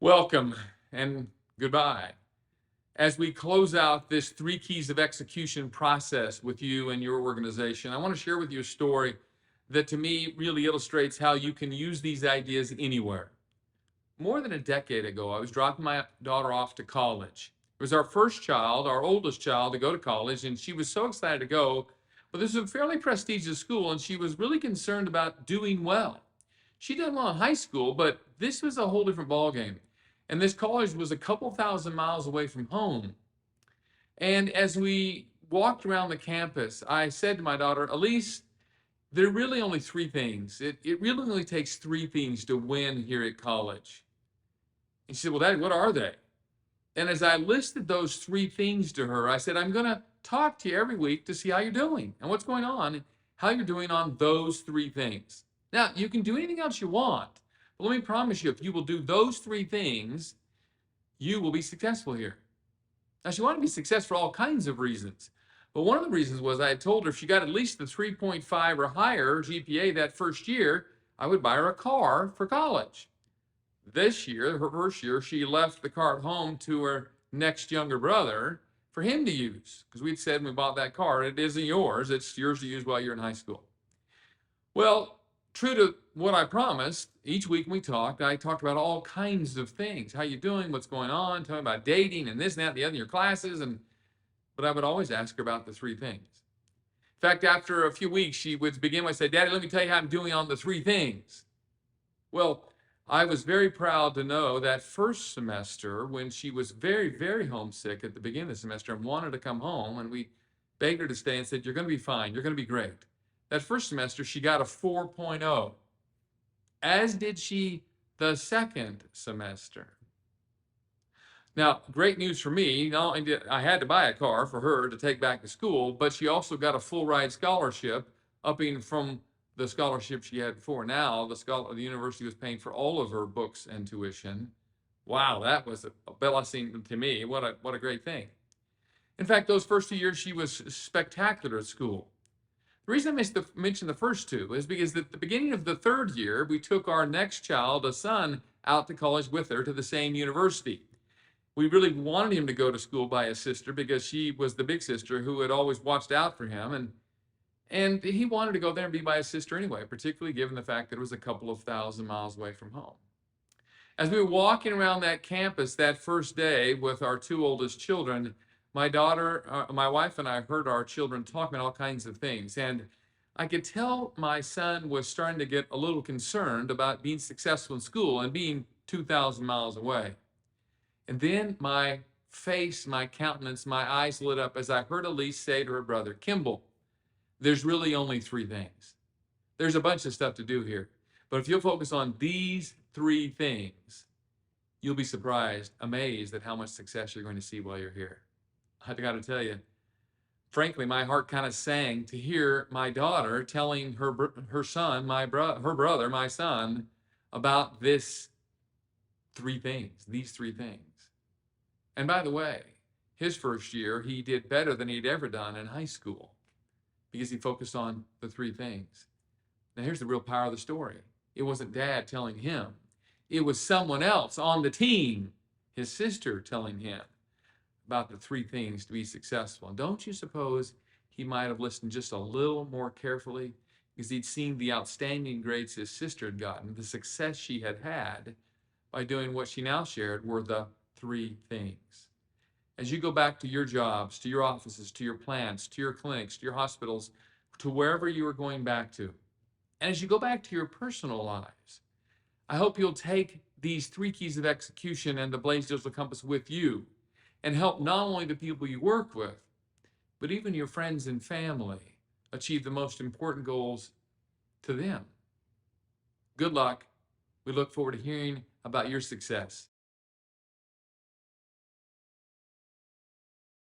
Welcome and goodbye. As we close out this three keys of execution process with you and your organization, I want to share with you a story that to me really illustrates how you can use these ideas anywhere. More than a decade ago, I was dropping my daughter off to college. It was our first child, our oldest child, to go to college, and she was so excited to go. But this is a fairly prestigious school, and she was really concerned about doing well. She did well in high school, but this was a whole different ballgame. And this college was a couple thousand miles away from home. And as we walked around the campus, I said to my daughter, Elise, there are really only three things. It really only takes three things to win here at college. And she said, well, Dad, what are they? And as I listed those three things to her, I said, I'm going to talk to you every week to see how you're doing and what's going on and how you're doing on those three things. Now, you can do anything else you want, but let me promise you, if you will do those three things, you will be successful here. Now, she wanted to be successful for all kinds of reasons. But one of the reasons was I had told her if she got at least the 3.5 or higher GPA that first year, I would buy her a car for college. This year, her first year, she left the car at home to her next younger brother for him to use. Because we'd said when we bought that car, it isn't yours, it's yours to use while you're in high school. Well, true to what I promised, each week we talked, I talked about all kinds of things. How you doing? What's going on? Tell me about dating and this and that and the other in your classes. But I would always ask her about the three things. In fact, after a few weeks, she would begin by saying, Daddy, let me tell you how I'm doing on the three things. Well, I was very proud to know that first semester when she was very, very homesick at the beginning of the semester and wanted to come home, and we begged her to stay and said, you're going to be fine. You're going to be great. That first semester, she got a 4.0, as did she the second semester. Now, great news for me. Not only did I had to buy a car for her to take back to school, but she also got a full ride scholarship, upping from the scholarship she had before. Now, the university was paying for all of her books and tuition. Wow, that was a blessing to me. What a great thing. In fact, those first 2 years, she was spectacular at school. The reason I mention the first two is because at the beginning of the third year, we took our next child, a son, out to college with her to the same university. We really wanted him to go to school by his sister because she was the big sister who had always watched out for him. And he wanted to go there and be by his sister anyway, particularly given the fact that it was a couple of thousand miles away from home. As we were walking around that campus that first day with our two oldest children, my wife and I heard our children talking about all kinds of things. And I could tell my son was starting to get a little concerned about being successful in school and being 2,000 miles away. And then my face, my countenance, my eyes lit up as I heard Elise say to her brother, Kimball, there's really only three things. There's a bunch of stuff to do here. But if you'll focus on these three things, you'll be surprised, amazed at how much success you're going to see while you're here. I got to tell you, frankly, my heart kind of sang to hear my daughter telling her son, her brother, my son, about these three things. And by the way, his first year, he did better than he'd ever done in high school because he focused on the three things. Now, here's the real power of the story. It wasn't Dad telling him. It was someone else on the team, his sister, telling him about the three things to be successful. And don't you suppose he might have listened just a little more carefully because he'd seen the outstanding grades his sister had gotten, the success she had had by doing what she now shared were the three things. As you go back to your jobs, to your offices, to your plants, to your clinics, to your hospitals, to wherever you are going back to, and as you go back to your personal lives, I hope you'll take these three keys of execution and the Blaze Digital Compass with you and help not only the people you work with, but even your friends and family achieve the most important goals to them. Good luck. We look forward to hearing about your success.